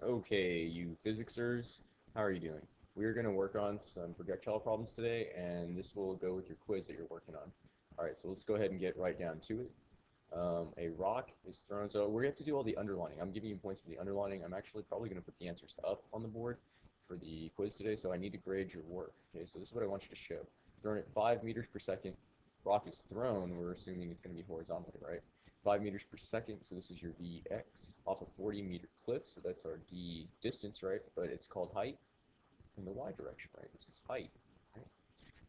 Okay, you physicsers, how are you doing? We're going to work on some projectile problems today, and this will go with your quiz that you're working on. All right, so let's go ahead and get right down to it. A rock is thrown, so we have to do all the underlining. I'm giving you points for the underlining. I'm actually probably going to put the answers up on the board for the quiz today, so I need to grade your work. Okay, so this is what I want you to show. Thrown at 5 meters per second, rock is thrown, we're assuming it's going to be horizontally, right? 5 meters per second, so this is your Vx, off a 40-meter cliff, so that's our D distance, right? But it's called height in the Y direction, right? This is height. Right?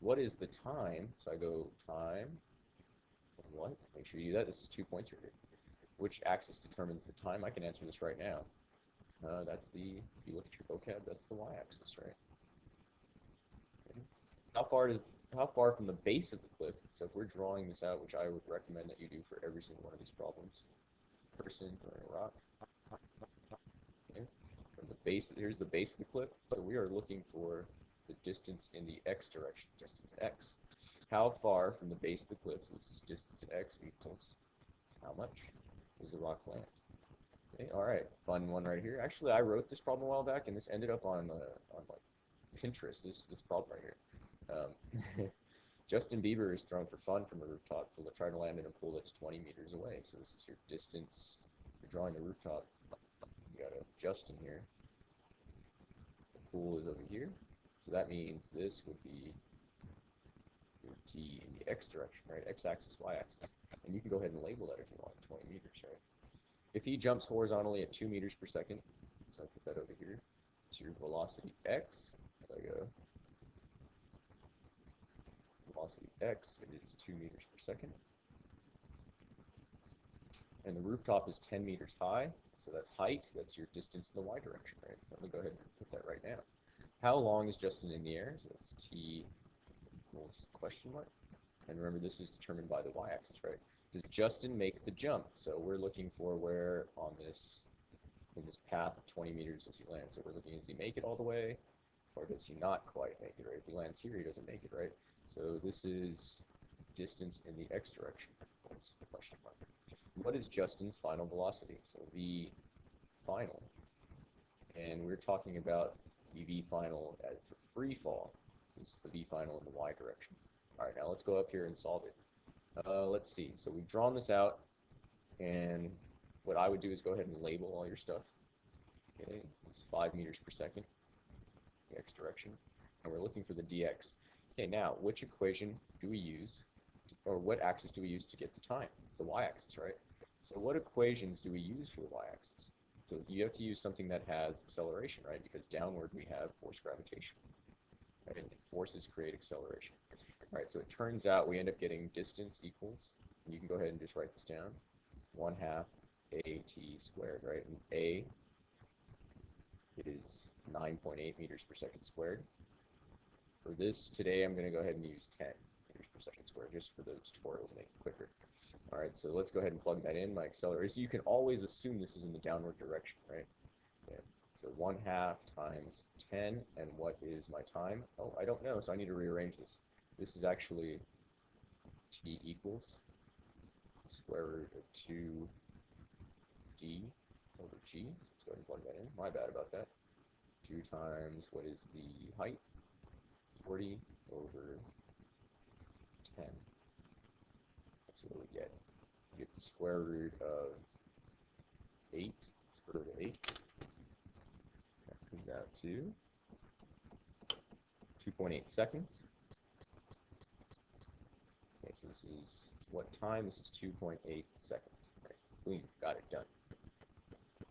What is the time? So I go time, and what? Make sure you do that. This is 2 points right here. Which axis determines the time? I can answer this right now. That's the, if you look at your vocab, that's the Y-axis, right? Okay. How far from the base of the cliff? So if we're drawing this out, which I would recommend that you do for every single one of these problems, person throwing a rock. Okay. From the base, here's the base of the cliff. So we are looking for the distance in the x direction, distance x. How far from the base of the cliff, so this is distance x equals how much does the rock land? Okay, all right, fun one right here. Actually, I wrote this problem a while back, and this ended up on like Pinterest. This problem right here. Justin Bieber is thrown for fun from a rooftop to try to land in a pool that's 20 meters away. So this is your distance. You're drawing the rooftop. You got a Justin here. The pool is over here. So that means this would be your T in the x direction, right? X-axis, y-axis. And you can go ahead and label that if you want, 20 meters, right? If he jumps horizontally at 2 meters per second, so I put that over here, so your velocity x, so I go velocity x, it is 2 meters per second. And the rooftop is 10 meters high, so that's height, that's your distance in the y direction, right? Let me go ahead and put that right now. How long is Justin in the air? So that's t equals question mark. And remember, this is determined by the y-axis, right? Does Justin make the jump? So we're looking for where on this, in this path of 20 meters does he land? So we're looking, does he make it all the way? Or does he not quite make it, right? If he lands here, he doesn't make it, right? So this is distance in the x direction. That's the question mark. What is Justin's final velocity? So v final. And we're talking about the v final for free fall. So this is the v final in the y direction. All right, now let's go up here and solve it. Let's see. So we've drawn this out, and what I would do is go ahead and label all your stuff. Okay, it's 5 meters per second, the x direction, and we're looking for the dx. Okay, now which equation do we use, or what axis do we use to get the time? It's the y-axis, right? So what equations do we use for the y-axis? So you have to use something that has acceleration, right? Because downward we have force gravitation, right? And forces create acceleration. All right, so it turns out we end up getting distance equals, and you can go ahead and just write this down, 1/2 AT squared, right? And A is 9.8 meters per second squared. For this today, I'm going to go ahead and use 10 meters per second squared just for the tutorial to make it quicker. All right, so let's go ahead and plug that in, my acceleration. You can always assume this is in the downward direction, right? Yeah. So 1/2 times 10, and what is my time? Oh, I don't know, so I need to rearrange this. This is actually t equals square root of 2d over g. Let's go ahead and plug that in. My bad about that. 2 times, what is the height? 40 over 10. That's what we get. You get the square root of 8. Square root of 8. That comes out to 2.8 seconds. Okay, so this is what time? This is 2.8 seconds. Right. Boom, got it done.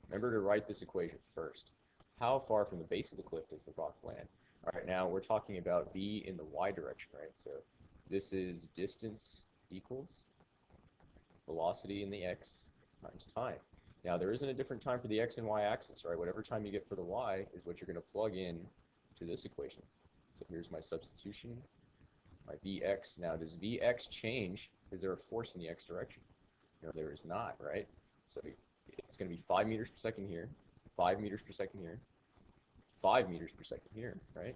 Remember to write this equation first. How far from the base of the cliff does the rock land? All right, now we're talking about v in the y direction, right? So this is distance equals velocity in the x times time. Now there isn't a different time for the x and y axis, right? Whatever time you get for the y is what you're going to plug in to this equation. So here's my substitution, my vx. Now does vx change? Is there a force in the x direction? No, there is not, right? So it's going to be 5 meters per second here, 5 meters per second here, 5 meters per second here, right?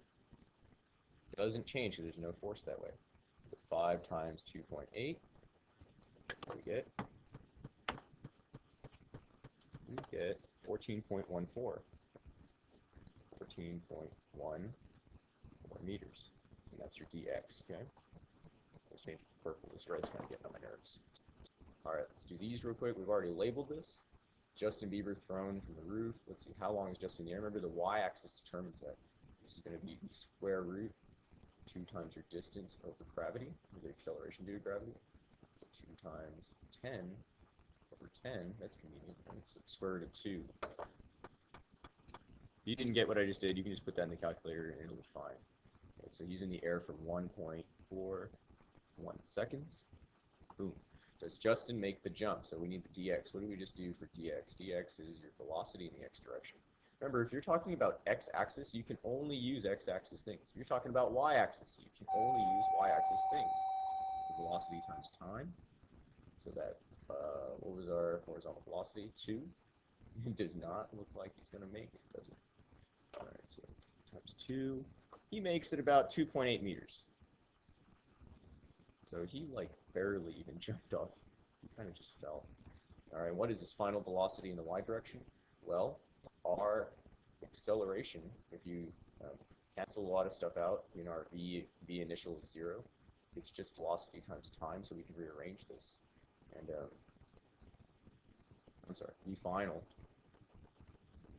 It doesn't change because there's no force that way. So 5 times 2.8, we get 14.14. 14.14 meters. And that's your dx, okay? Let's change it to purple. This red's kind of getting on my nerves. All right, let's do these real quick. We've already labeled this. Justin Bieber thrown from the roof. Let's see, how long is Justin in the air? Remember, the y-axis determines that. This is going to be the square root 2 times your distance over gravity, or the acceleration due to gravity. So 2 times 10 over 10, that's convenient. So square root of 2. If you didn't get what I just did, you can just put that in the calculator and it'll be fine. Okay, so he's in the air for 1.41 seconds. Boom. Does Justin make the jump? So we need the dx. What do we just do for dx? Dx is your velocity in the x direction. Remember, if you're talking about x-axis, you can only use x-axis things. If you're talking about y-axis, you can only use y-axis things. So velocity times time. So that, what was our horizontal velocity? 2. It does not look like he's going to make it, does it? All right, so times 2. He makes it about 2.8 meters. So he like barely even jumped off. He kind of just fell. All right, what is his final velocity in the y direction? Well, our acceleration, if you cancel a lot of stuff out, you know, our v initial is 0. It's just velocity times time, so we can rearrange this. And I'm sorry, v final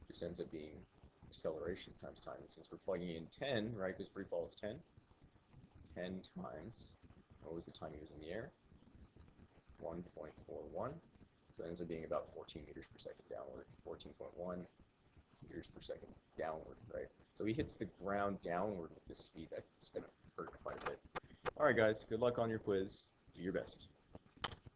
just ends up being acceleration times time. And since we're plugging in 10, right, because free fall is 10 times, what was the time he was in the air? 1.41. So it ends up being about 14 meters per second downward. 14.1 meters per second downward, right? So he hits the ground downward with this speed. That's going to hurt quite a bit. All right, guys, good luck on your quiz. Do your best.